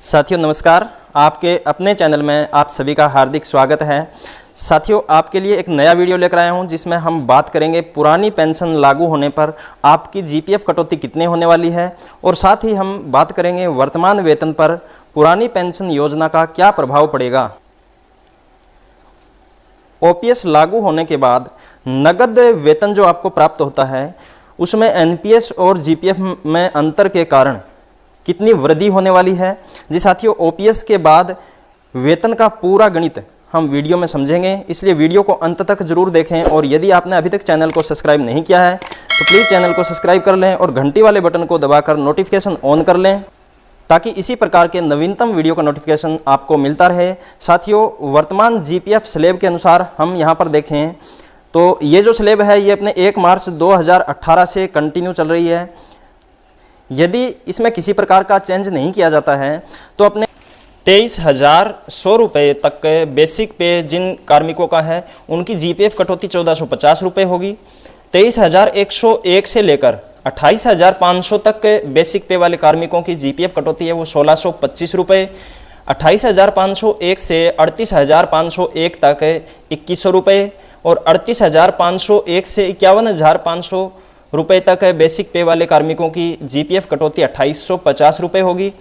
साथियों नमस्कार। आपके अपने चैनल में आप सभी का हार्दिक स्वागत है। साथियों आपके लिए एक नया वीडियो लेकर आया हूं जिसमें हम बात करेंगे पुरानी पेंशन लागू होने पर आपकी जीपीएफ कटौती कितने होने वाली है और साथ ही हम बात करेंगे वर्तमान वेतन पर पुरानी पेंशन योजना का क्या प्रभाव पड़ेगा। ओपीएस लागू होने के बाद नगद वेतन जो आपको प्राप्त होता है उसमें एनपीएस और जीपीएफ में अंतर के कारण कितनी वृद्धि होने वाली है। जी साथियों, ओपीएस के बाद वेतन का पूरा गणित हम वीडियो में समझेंगे, इसलिए वीडियो को अंत तक जरूर देखें। और यदि आपने अभी तक चैनल को सब्सक्राइब नहीं किया है तो प्लीज़ चैनल को सब्सक्राइब कर लें और घंटी वाले बटन को दबाकर नोटिफिकेशन ऑन कर लें ताकि इसी प्रकार के नवीनतम वीडियो का नोटिफिकेशन आपको मिलता रहे। साथियों, वर्तमान जीपीएफ स्लैब के अनुसार हम यहाँ पर देखें तो ये जो स्लैब है ये अपने 1 मार्च 2018 से कंटिन्यू चल रही है। यदि इसमें किसी प्रकार का चेंज नहीं किया जाता है तो अपने 23,100 रुपये तक के बेसिक पे जिन कार्मिकों का है उनकी जीपीएफ कटौती 1450 रुपये होगी। 23,101 से लेकर 28,500 तक के बेसिक पे वाले कार्मिकों की जीपीएफ कटौती है वो 1625 रुपये। 28,501 से 38,501 तक 2100 रुपये और 38,501 से 51,500 रुपये तक है बेसिक पे वाले कार्मिकों की जीपीएफ कटौती 2850 रुपये होगी।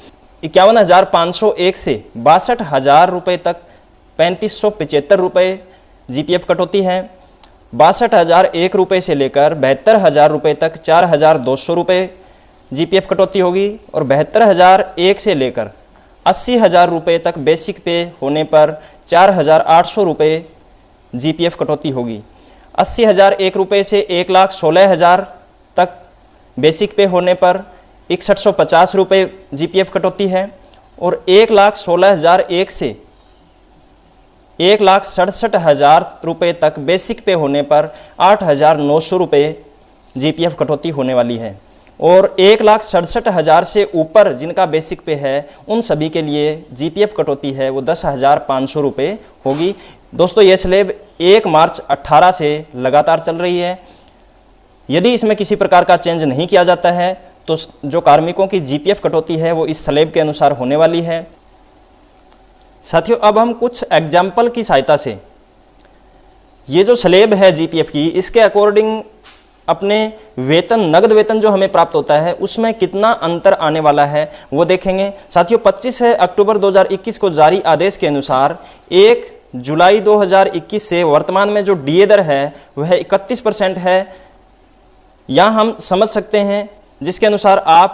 51,501 से 62,000 रुपये तक 3575 रुपये जीपीएफ कटौती है। 62,001 रुपये से लेकर 72,000 रुपये तक 4,200 रुपये जीपीएफ कटौती होगी और 72,001 से लेकर 80,000 रुपये तक बेसिक पे होने पर 4,800 रुपये जीपीएफ कटौती होगी। 80,001 रुपये से 1,16,000 तक बेसिक पे होने पर 6150 रुपये जीपीएफ कटौती है और 1,16,001 से 1,67,000 रुपये तक बेसिक पे होने पर 8,900 रुपये जीपीएफ कटौती होने वाली है। और 1,67,000 से ऊपर जिनका बेसिक पे है उन सभी के लिए जीपीएफ कटौती है वो 10,500 रुपये होगी। दोस्तों ये स्लैब 1 मार्च 18 से लगातार चल रही है। यदि इसमें किसी प्रकार का चेंज नहीं किया जाता है तो जो कार्मिकों की जीपीएफ कटौती है वो इस स्लैब के अनुसार होने वाली है। साथियों, अब हम कुछ एग्जाम्पल की सहायता से ये जो स्लैब है जीपीएफ की इसके अकॉर्डिंग अपने वेतन नगद वेतन जो हमें प्राप्त होता है उसमें कितना अंतर आने वाला है वो देखेंगे। साथियों, 25 अक्टूबर 2021 को जारी आदेश के अनुसार 1 जुलाई 2021 से वर्तमान में जो डीए दर है वह 31% है। यहाँ हम समझ सकते हैं जिसके अनुसार आप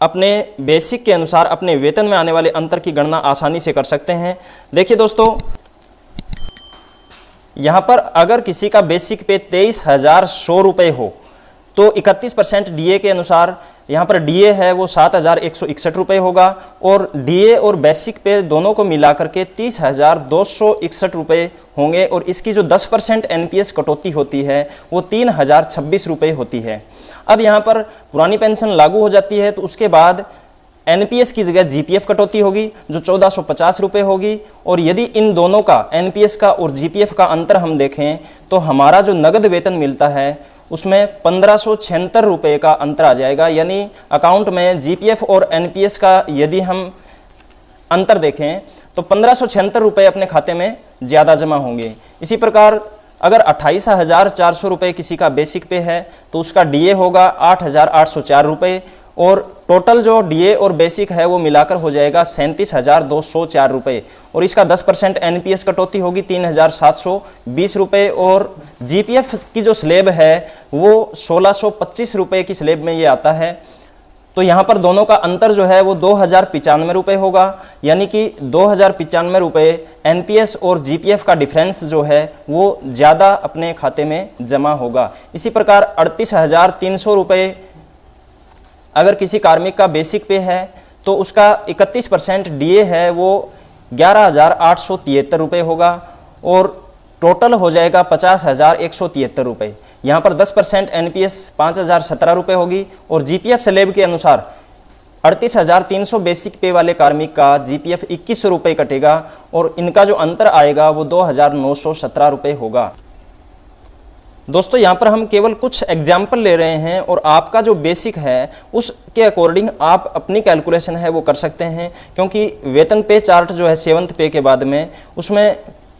अपने बेसिक के अनुसार अपने वेतन में आने वाले अंतर की गणना आसानी से कर सकते हैं। देखिए दोस्तों, यहाँ पर अगर किसी का बेसिक पे 23,100 रुपये हो तो 31% डीए के अनुसार यहाँ पर डीए है वो 7,161 रुपये होगा और डीए और बेसिक पे दोनों को मिलाकर के 30,261 रुपये होंगे और इसकी जो 10% एनपीएस कटौती होती है वो 3,026 रुपये होती है। अब यहाँ पर पुरानी पेंशन लागू हो जाती है तो उसके बाद एनपीएस की जगह जीपीएफ कटौती होगी जो 1450 रुपये होगी। और यदि इन दोनों का एनपीएस का और जीपीएफ का अंतर हम देखें तो हमारा जो नगद वेतन मिलता है उसमें 1576 रुपये का अंतर आ जाएगा। यानी अकाउंट में जीपीएफ और एनपीएस का यदि हम अंतर देखें तो 1576 रुपये अपने खाते में ज़्यादा जमा होंगे। इसी प्रकार अगर 28,400 रुपये किसी का बेसिक पे है तो उसका डीए होगा 8,804 रुपये और टोटल जो डीए और बेसिक है वो मिलाकर हो जाएगा 37,204 रुपये और इसका 10% एनपीएस कटौती होगी 3,720 रुपये और जीपीएफ की जो स्लैब है वो 1,625 रुपये की स्लैब में ये आता है। तो यहाँ पर दोनों का अंतर जो है वो 2,095 रुपये होगा। यानी कि 2,095 रुपये एनपीएस और जीपीएफ का डिफरेंस जो है वो ज़्यादा अपने खाते में जमा होगा। इसी प्रकार 38,300 रुपये अगर किसी कार्मिक का बेसिक पे है तो उसका 31% डीए है वो 11,873 रुपये होगा और टोटल हो जाएगा 50,173 रुपये। यहाँ पर 10% एनपीएस 5,017 रुपये होगी और जीपीएफ स्लैब के अनुसार 38,300 बेसिक पे वाले कार्मिक का जीपीएफ 2100 रुपये कटेगा और इनका जो अंतर आएगा वो 2,917 रुपये होगा। दोस्तों यहाँ पर हम केवल कुछ एग्जाम्पल ले रहे हैं और आपका जो बेसिक है उसके अकॉर्डिंग आप अपनी कैलकुलेशन है वो कर सकते हैं, क्योंकि वेतन पे चार्ट जो है 7th पे के बाद में उसमें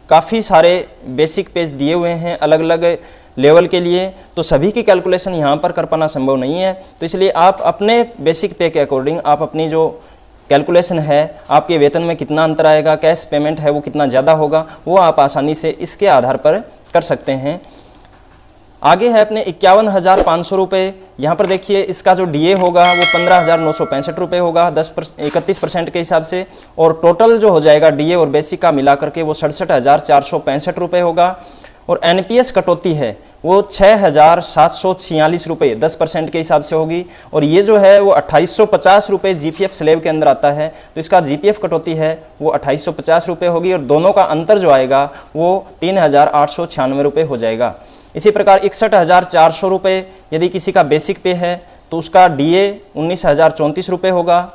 काफ़ी सारे बेसिक पेज दिए हुए हैं अलग अलग लेवल के लिए, तो सभी की कैलकुलेशन यहाँ पर कर पाना संभव नहीं है। तो इसलिए आप अपने बेसिक पे के अकॉर्डिंग आप अपनी जो कैलकुलेशन है आपके वेतन में कितना अंतर आएगा, कैश पेमेंट है वो कितना ज़्यादा होगा, वो आप आसानी से इसके आधार पर कर सकते हैं। आगे है अपने 51,500 रुपये। यहाँ पर देखिए इसका जो डीए होगा वो 15,965 रुपये होगा 31% के हिसाब से, और टोटल जो हो जाएगा डीए और बेसिक का मिला करके वो 67,465 रुपये होगा। और एनपीएस कटौती है वो 6,746 रुपये 10% के हिसाब से होगी, और ये जो है वो 2,850 रुपये जीपीएफ स्लैब के अंदर आता है, तो इसका जीपीएफ कटौती है वो 2,850 रुपये होगी, और दोनों का अंतर जो आएगा वो 3,896 रुपये हो जाएगा। इसी प्रकार 61,400 रुपये यदि किसी का बेसिक पे है तो उसका डीए 19,034 रुपये होगा,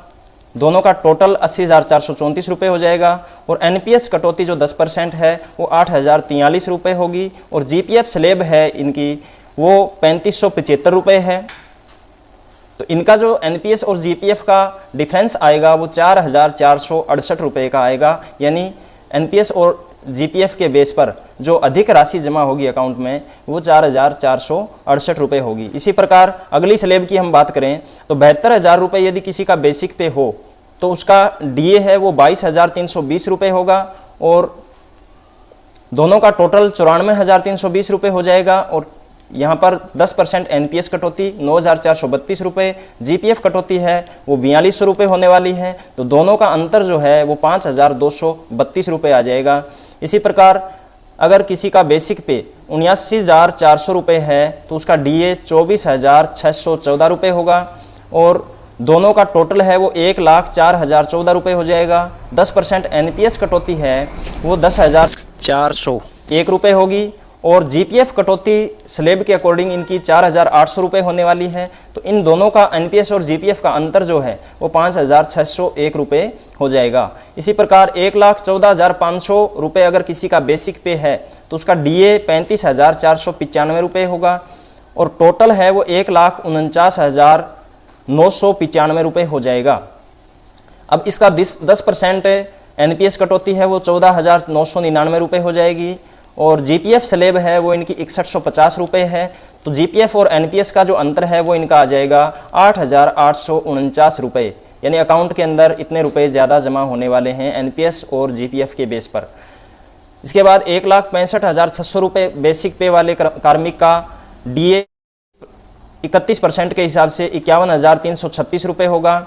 दोनों का टोटल 80,434 रुपये हो जाएगा। और एनपीएस कटौती जो 10% है वो 8,043 रुपये होगी, और जीपीएफ स्लैब है इनकी वो 3,575 रुपये है। तो इनका जो एनपीएस और जीपीएफ का डिफरेंस आएगा वो 4,468 रुपये का आएगा, यानी एनपीएस और जीपीएफ के बेस पर जो अधिक राशि जमा होगी अकाउंट में वो 4,468 रुपये होगी। इसी प्रकार अगली स्लैब की हम बात करें तो 72,000 रुपये यदि किसी का बेसिक पे हो तो उसका डीए है वो 22,320 रुपये होगा, और दोनों का टोटल 94,320 रुपये हो जाएगा। और यहाँ पर 10% एनपीएस कटौती 9,432 रुपये, जीपीएफ कटौती है वो 4,200 रुपये होने वाली है, तो दोनों का अंतर जो है वो 5,232 रुपये आ जाएगा। इसी प्रकार अगर किसी का बेसिक पे 79,400 रुपये है तो उसका डीए 24,614 रुपये होगा, और दोनों का टोटल है वो 1,04,014 रुपये हो जाएगा। 10% एनपीएस कटौती है वो 10,401 रुपये होगी, और जीपीएफ कटौती स्लैब के अकॉर्डिंग इनकी 4,800 रुपये होने वाली है, तो इन दोनों का एनपीएस और जीपीएफ का अंतर जो है वो 5,601 रुपये हो जाएगा। इसी प्रकार 1,14,500 रुपये अगर किसी का बेसिक पे है तो उसका डीए 35,495 रुपये होगा, और टोटल है वो 1,49,995 रुपये हो जाएगा। अब इसका 10% एनपीएस कटौती है वो 14,999 रुपये हो जाएगी, और जीपीएफ स्लैब है वो इनकी 6150 रुपये है, तो जीपीएफ और एनपीएस का जो अंतर है वो इनका आ जाएगा 8,849 रुपये, यानी अकाउंट के अंदर इतने रुपए ज़्यादा जमा होने वाले हैं एनपीएस और जीपीएफ के बेस पर। इसके बाद 1,65,600 रुपये बेसिक पे वाले कार्मिक का डीए 31% के हिसाब से 51,336 रुपये होगा,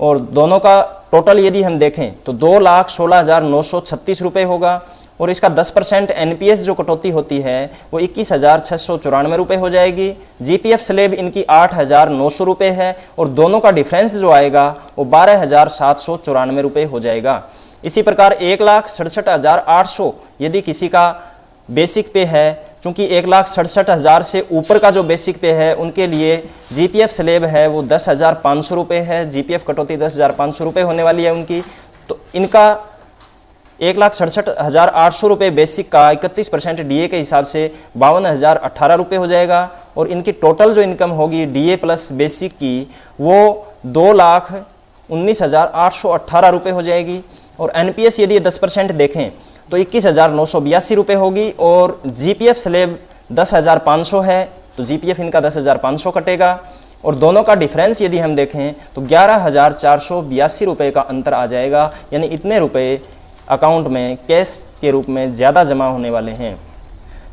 और दोनों का टोटल यदि हम देखें तो 2,16,936 रुपये होगा, और इसका 10% एनपीएस जो कटौती होती है वो 21,694 रुपये हो जाएगी। जीपीएफ स्लैब इनकी 8,900 रुपये है, और दोनों का डिफरेंस जो आएगा वो 12,794 रुपये हो जाएगा। इसी प्रकार 1,67,800 यदि किसी का बेसिक पे है, चूँकि 1,67,000 से ऊपर का जो बेसिक पे है उनके लिए जीपीएफ स्लैब है वो 10,500 रुपये है, जीपीएफ कटौती 10,500 रुपये होने वाली है उनकी, तो इनका 1,67,800 रुपये बेसिक का 31% डीए के हिसाब से 52,018 रुपये हो जाएगा, और इनकी टोटल जो इनकम होगी डीए प्लस बेसिक की वो 2,19,818 रुपये हो जाएगी। और एनपीएस यदि 10% देखें तो 21,982 रुपये होगी, और जीपीएफ स्लैब 10,500 है तो जीपीएफ इनका 10,500 कटेगा, और दोनों का डिफरेंस यदि हम देखें तो 11,482 रुपये का अंतर आ जाएगा, यानी इतने रुपये अकाउंट में कैश के रूप में ज़्यादा जमा होने वाले हैं।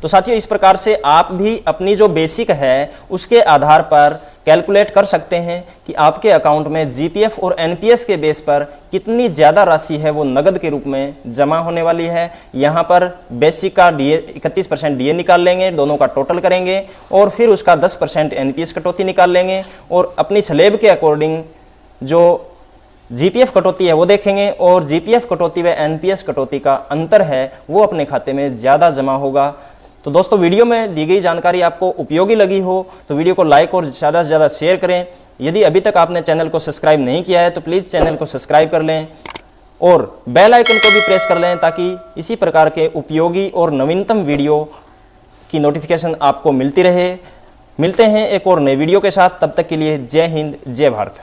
तो साथियों, इस प्रकार से आप भी अपनी जो बेसिक है उसके आधार पर कैलकुलेट कर सकते हैं कि आपके अकाउंट में जीपीएफ और एनपीएस के बेस पर कितनी ज़्यादा राशि है वो नगद के रूप में जमा होने वाली है। यहाँ पर बेसिक का डीए 31% डीए निकाल लेंगे, दोनों का टोटल करेंगे, और फिर उसका 10% एनपीएस कटौती निकाल लेंगे, और अपनी स्लैब के अकॉर्डिंग जो जीपीएफ कटौती है वो देखेंगे, और जीपीएफ कटौती व एनपीएस कटौती का अंतर है वो अपने खाते में ज़्यादा जमा होगा। तो दोस्तों, वीडियो में दी गई जानकारी आपको उपयोगी लगी हो तो वीडियो को लाइक और ज़्यादा से ज़्यादा शेयर करें। यदि अभी तक आपने चैनल को सब्सक्राइब नहीं किया है तो प्लीज़ चैनल को सब्सक्राइब कर लें, और बेल आइकन को भी प्रेस कर लें ताकि इसी प्रकार के उपयोगी और नवीनतम वीडियो की नोटिफिकेशन आपको मिलती रहे। मिलते हैं एक और नए वीडियो के साथ, तब तक के लिए जय हिंद, जय भारत।